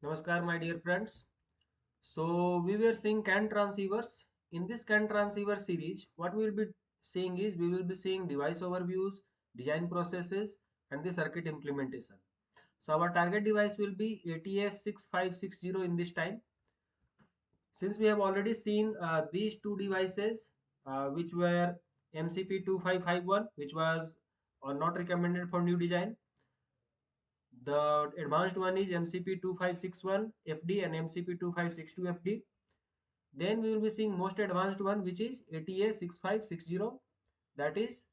Namaskar, my dear friends. So we were seeing CAN transceivers. In this CAN transceiver series, what we will be seeing is we will be seeing device overviews, design processes, and the circuit implementation. So our target device will be ATS6560 in this time. Since we have already seen these two devices, which were MCP2551, which was not recommended for new design. The advanced one is MCP2561 FD and MCP2562 FD. Then we will be seeing most advanced one, which is ATA6560, that is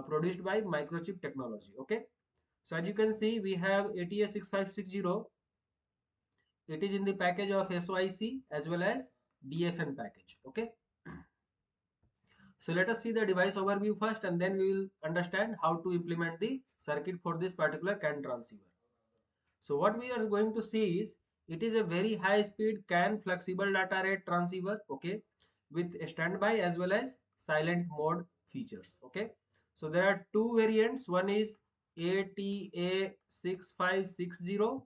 produced by Microchip Technology. Okay. So as you can see, we have ATA6560. It is in the package of SOIC as well as DFN package. Okay. So let us see the device overview first, and then we will understand how to implement the circuit for this particular CAN transceiver. So what we are going to see is it is a very high speed CAN flexible data rate transceiver, okay, with standby as well as silent mode features. Okay. So there are two variants. One is ATA6560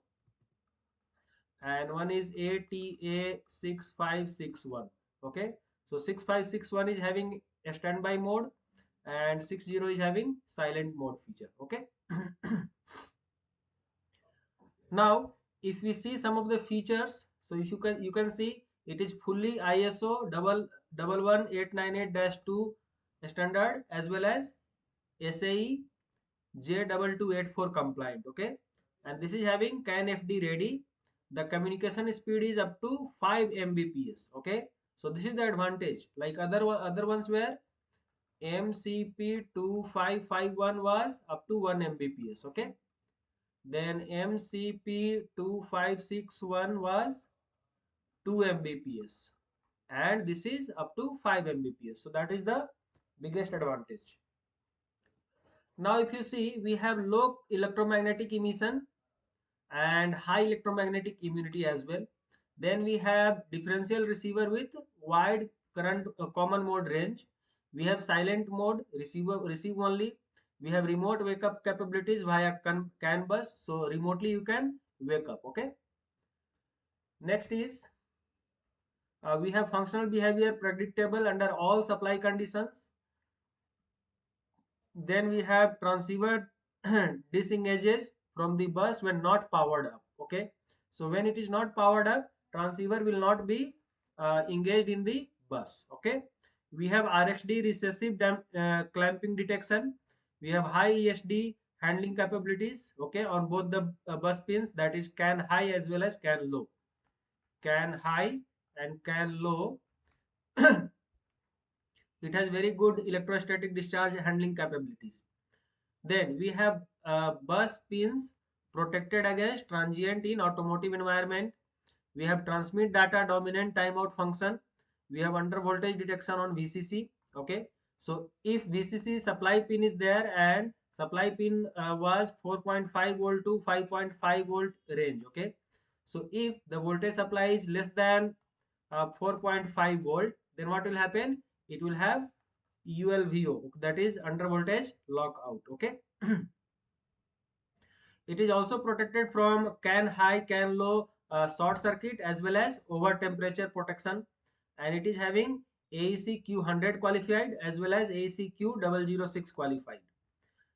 and one is ATA6561. Okay. So 6561 is having a standby mode and 60 is having silent mode feature. Okay. Now, if we see some of the features, so if you can see it is fully ISO 11898-2 standard as well as SAE J2284 compliant. Okay, and this is having CAN FD ready. The communication speed is up to 5 Mbps. Okay, so this is the advantage. Like other ones where MCP2551 was up to 1 Mbps. Okay, then MCP2561 was 2 Mbps and this is up to 5 Mbps. So that is the biggest advantage. Now if you see, we have low electromagnetic emission and high electromagnetic immunity as well. Then we have differential receiver with wide current common mode range. We have silent mode, receive only. We have remote wake up capabilities via CAN bus, so remotely you can wake up. Okay. Next is we have functional behavior predictable under all supply conditions. Then we have transceiver disengages from the bus when not powered up. Okay, so when it is not powered up, transceiver will not be engaged in the bus. Okay, we have RxD recessive clamping detection. We have high ESD handling capabilities. Okay, on both the bus pins, that is CAN high as well as CAN low. CAN high and CAN low. It has very good electrostatic discharge handling capabilities. Then we have bus pins protected against transient in automotive environment. We have transmit data dominant timeout function. We have under voltage detection on VCC. Okay, so if VCC supply pin is there and supply pin was 4.5 volt to 5.5 volt range. Okay, so if the voltage supply is less than 4.5 volt, then what will happen? It will have ULVO, that is under voltage lockout. Okay. It is also protected from CAN high, CAN low short circuit as well as over temperature protection, and it is having AEC Q100 qualified as well as AEC Q006 qualified.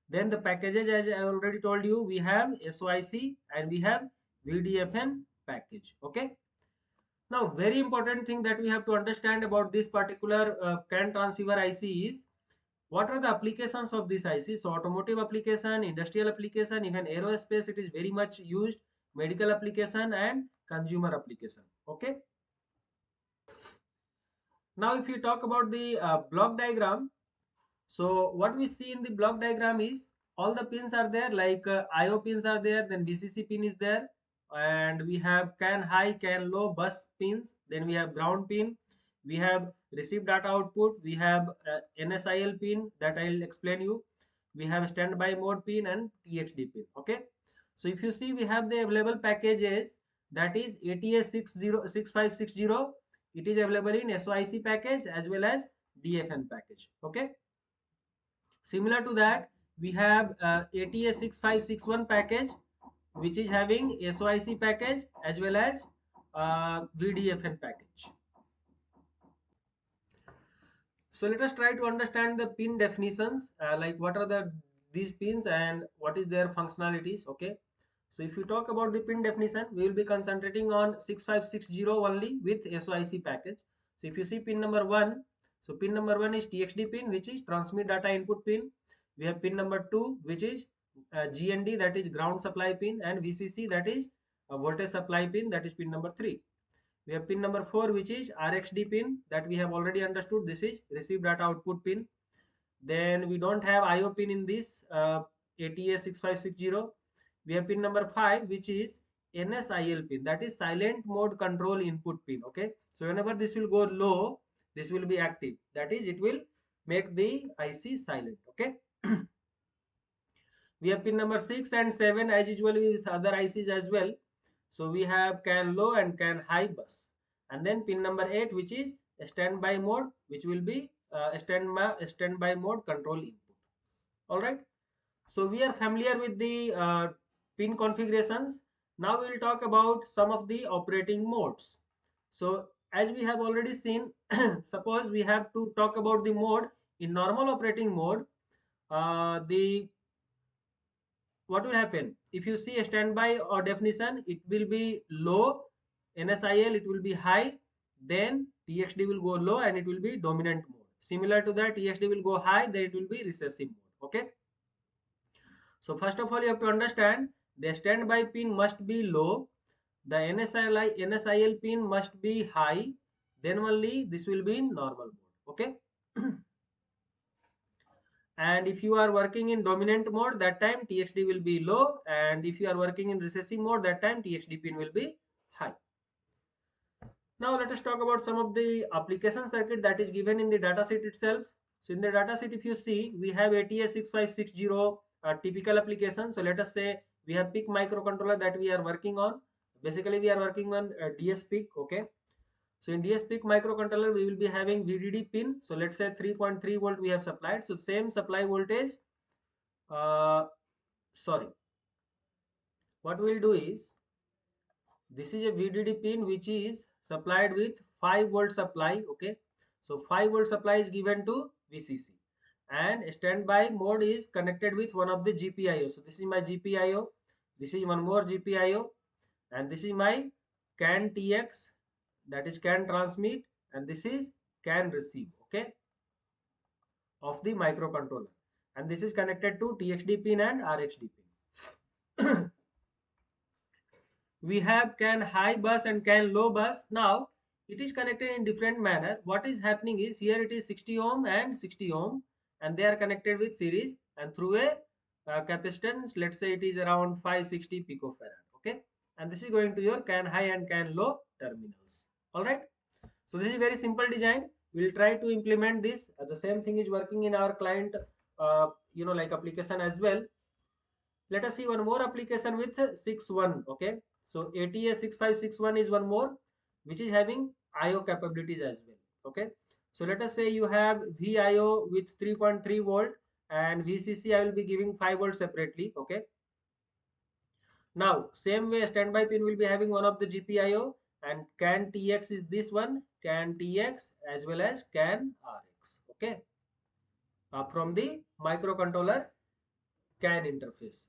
Then the packages, as I already told you, we have SOIC and we have VDFN package. Okay. Now, very important thing that we have to understand about this particular CAN transceiver IC is what are the applications of this IC. So automotive application, industrial application, even aerospace, it is very much used, medical application and consumer application. Okay. Now if you talk about the block diagram, so what we see in the block diagram is all the pins are there, like IO pins are there, then VCC pin is there, and we have CAN high, CAN low bus pins, then we have ground pin, we have receive data output, we have NSIL pin that I'll explain you, we have standby mode pin and TXD pin. Okay, so if you see, we have the available packages, that is ATA6560. It is available in SOIC package as well as DFN package. Okay, similar to that, we have ATA6561 package which is having SOIC package as well as VDFN package. So let us try to understand the pin definitions, like what are these pins and what is their functionalities. Okay, so if you talk about the pin definition, we will be concentrating on 6560 only with SOIC package. So if you see pin number 1, so pin number 1 is TXD pin, which is transmit data input pin. We have pin number 2, which is GND, that is ground supply pin, and VCC, that is voltage supply pin, that is pin number 3. We have pin number 4, which is RxD pin, that we have already understood. This is receive data output pin. Then we don't have IO pin in this ATA6560. We have pin number 5, which is NSIL pin, that is silent mode control input pin. Okay, so whenever this will go low, this will be active, that is it will make the IC silent. Okay. We have pin number 6 and 7 as usual with other ICs as well. So we have CAN low and CAN high bus, and then pin number 8, which is standby mode, which will be standby mode control input. All right. So we are familiar with the pin configurations. Now we will talk about some of the operating modes. So as we have already seen, suppose we have to talk about the mode. In normal operating mode, the what will happen? If you see a standby or definition, it will be low, NSIL it will be high, then TXD will go low and it will be dominant mode. Similar to that, TXD will go high, then it will be recessive mode. Okay. So first of all, you have to understand the standby pin must be low, the NSIL pin must be high, then only this will be in normal mode. Okay. And if you are working in dominant mode, that time TXD will be low, and if you are working in recessive mode, that time TXD pin will be high. Now let us talk about some of the application circuit that is given in the datasheet itself. So in the datasheet, if you see, we have ATA6560 typical application. So let us say we have PIC microcontroller that we are working on. Basically we are working on DS PIC. Okay. So in DS PIC microcontroller, we will be having VDD pin. So let's say 3.3 volt we have supplied. So same supply voltage. Sorry. What we will do is, this is a VDD pin which is supplied with 5 volt supply. Okay. So 5 volt supply is given to VCC. And standby mode is connected with one of the GPIO. So this is my GPIO. This is one more GPIO. And this is my CAN TX, that is CAN transmit, and this is CAN receive. Okay, of the microcontroller, and this is connected to TXD pin and RxD pin. We have CAN high bus and CAN low bus. Now it is connected in different manner. What is happening is, here it is 60 ohm and 60 ohm, and they are connected with series and through a capacitance. Let's say it is around 560 picofarad. Okay, and this is going to your CAN high and CAN low terminals. All right. So this is very simple design. We'll try to implement this. The same thing is working in our client, like application as well. Let us see one more application with 6.1. Okay. So ATA 6561 is one more, which is having IO capabilities as well. Okay. So let us say you have VIO with 3.3 volt and VCC I will be giving 5 volt separately. Okay. Now same way standby pin will be having one of the GPIO, and CAN TX is this one, CAN TX as well as CAN RX. Okay. From the microcontroller CAN interface.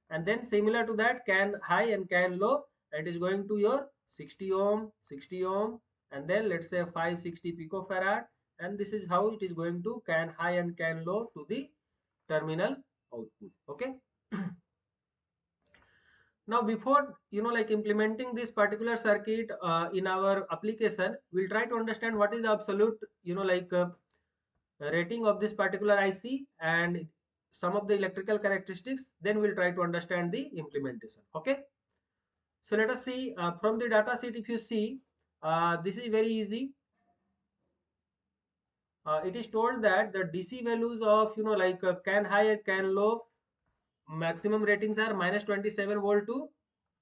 And then similar to that, CAN high and CAN low, it is going to your 60 ohm, 60 ohm, and then let's say 560 picofarad, and this is how it is going to CAN high and CAN low to the terminal output. Okay. Now before implementing this particular circuit in our application, we'll try to understand what is the absolute rating of this particular IC and some of the electrical characteristics. Then we'll try to understand the implementation. Okay. So let us see from the data sheet. If you see, this is very easy. It is told that the DC values of CAN high and CAN low maximum ratings are -27 volt to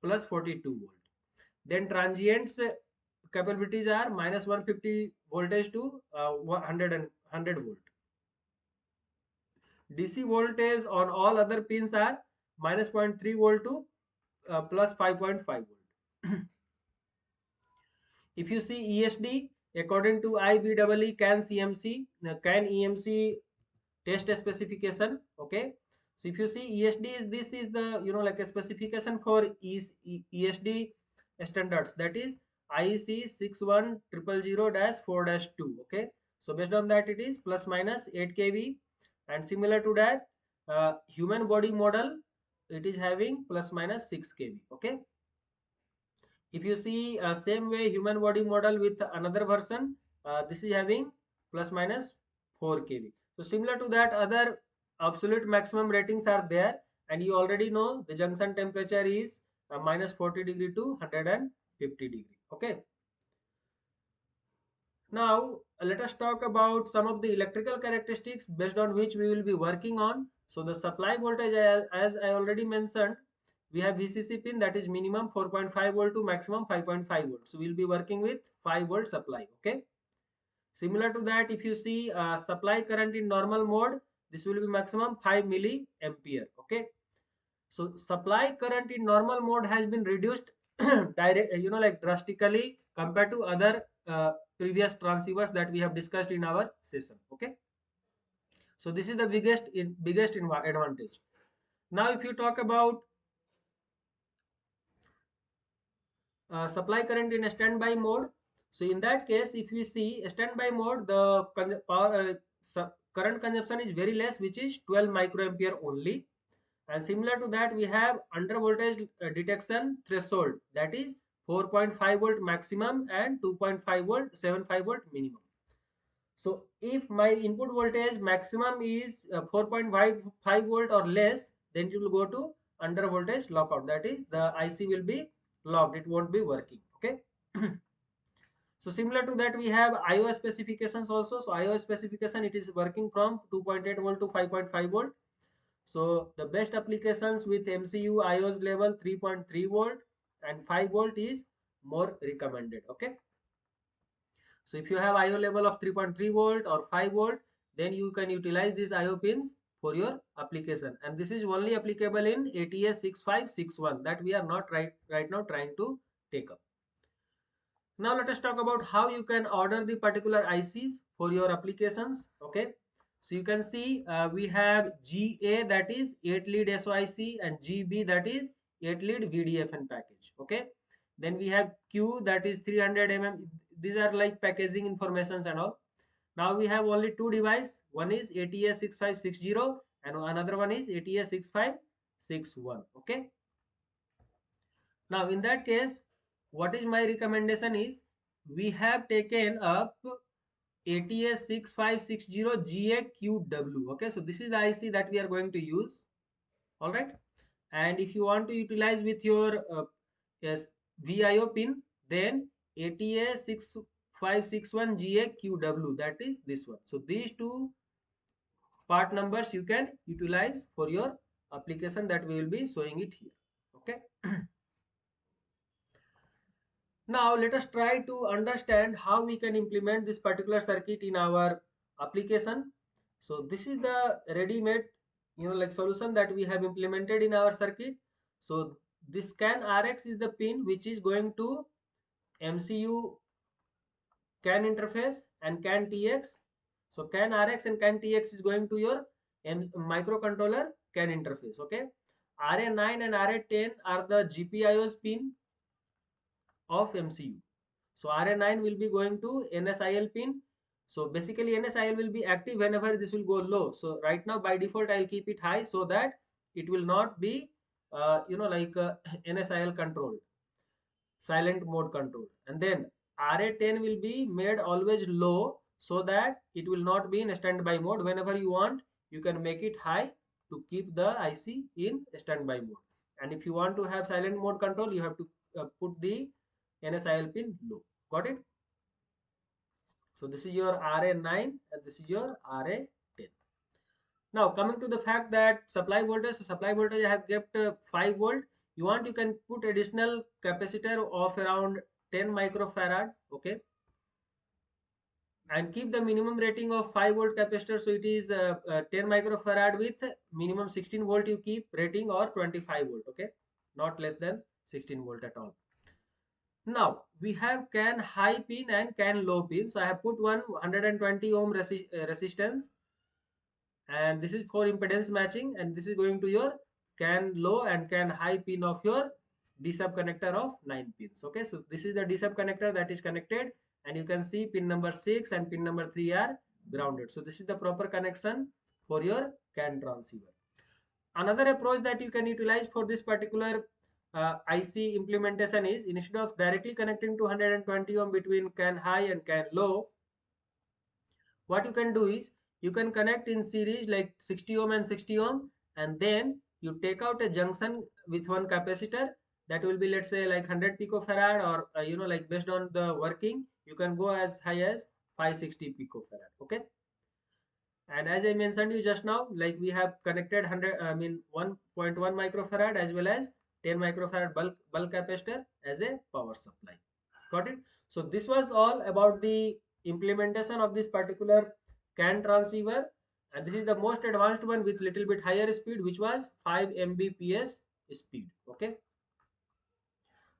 +42 volt. Then transients capabilities are -150 voltage to 100 volt. DC voltage on all other pins are -0.3 volt to plus 5.5 volt. If you see ESD, according to IBEE CAN CMC, CAN EMC test specification, okay. So if you see ESD is, this is the, like a specification for ESD standards, that is IEC 61000-4-2, okay. So based on that it is plus minus 8 kV, and similar to that human body model, it is having plus minus 6 kV, okay. If you see same way human body model with another version, this is having plus minus 4 kV. So similar to that, other absolute maximum ratings are there, and you already know the junction temperature is minus 40 degree to 150 degree, okay. Now let us talk about some of the electrical characteristics based on which we will be working on. So the supply voltage, as I already mentioned, we have VCC pin, that is minimum 4.5 volt to maximum 5.5 volt. So we'll be working with 5 volt supply, okay. Similar to that, if you see supply current in normal mode, this will be maximum 5 milliampere, okay. So supply current in normal mode has been reduced direct, like drastically compared to other previous transceivers that we have discussed in our session, okay. So this is the biggest advantage. Now if you talk about supply current in a standby mode, so in that case, if we see a standby mode, the current consumption is very less, which is 12 microampere only. And similar to that, we have under voltage detection threshold, that is 4.5 volt maximum and 2.5 volt 75 volt minimum. So if my input voltage maximum is 4.5 volt or less, then it will go to under voltage lockout, that is the IC will be locked, it won't be working, okay. So similar to that, we have IO specifications also. So IO specification, it is working from 2.8 volt to 5.5 volt. So the best applications with MCU IOs level 3.3 volt and 5 volt is more recommended, okay. So if you have IO level of 3.3 volt or 5 volt, then you can utilize these IO pins for your application, and this is only applicable in ATS 6561 that we are not right now trying to take up. Now let us talk about how you can order the particular ICs for your applications, okay. So you can see we have GA, that is 8 lead SOIC, and GB, that is 8 lead VDFN package, okay. Then we have Q, that is 300 mm. These are like packaging informations and all. Now we have only two devices. One is ATS 6560 and another one is ATS 6561, okay. Now in that case, what is my recommendation is, we have taken up ATS 6560 GAQW, okay. So this is the IC that we are going to use, all right. And if you want to utilize with your yes, VIO pin, then ATS 6561 GAQW, that is this one. So these two part numbers you can utilize for your application that we will be showing it here, okay. Now let us try to understand how we can implement this particular circuit in our application. So this is the ready-made, like solution that we have implemented in our circuit. So this CAN RX is the pin which is going to MCU CAN interface and CAN TX. So CAN RX and CAN TX is going to your microcontroller CAN interface, okay. RA9 and RA10 are the GPIOs pin of MCU. So RA9 will be going to NSIL pin. So basically NSIL will be active whenever this will go low. So right now by default I'll keep it high so that it will not be like NSIL controlled, silent mode control. And then RA10 will be made always low so that it will not be in standby mode. Whenever you want, you can make it high to keep the IC in standby mode. And if you want to have silent mode control, you have to put the NSIL pin low. Got it? So this is your RA9 and this is your RA10. Now coming to the fact that supply voltage, so supply voltage I have kept 5 volt. You want, you can put additional capacitor of around 10 microfarad, okay, and keep the minimum rating of 5 volt capacitor. So it is 10 microfarad with minimum 16 volt you keep rating, or 25 volt, okay. not less than 16 volt at all. Now we have CAN high pin and CAN low pin. So I have put one 120 ohm resistance, and this is for impedance matching, and this is going to your CAN low and CAN high pin of your D-sub connector of 9 pins. Okay, so this is the D-sub connector that is connected, and you can see pin number 6 and pin number 3 are grounded. So this is the proper connection for your CAN transceiver. Another approach that you can utilize for this particular IC implementation is, instead of directly connecting to 120 ohm between CAN high and CAN low, what you can do is you can connect in series like 60 ohm and 60 ohm, and then you take out a junction with one capacitor that will be, let's say, like 100 picofarad, or like based on the working, you can go as high as 560 picofarad. Okay, and as I mentioned you just now, like we have connected 100 1.1 microfarad as well as 10 microfarad bulk capacitor as a power supply. Got it? So this was all about the implementation of this particular CAN transceiver, and this is the most advanced one with little bit higher speed, which was 5 Mbps speed. Okay,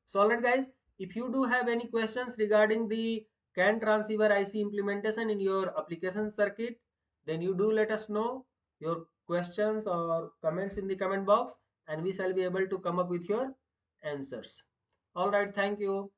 so alright guys, if you do have any questions regarding the CAN transceiver IC implementation in your application circuit, then you do let us know your questions or comments in the comment box, and we shall be able to come up with your answers. Alright, thank you.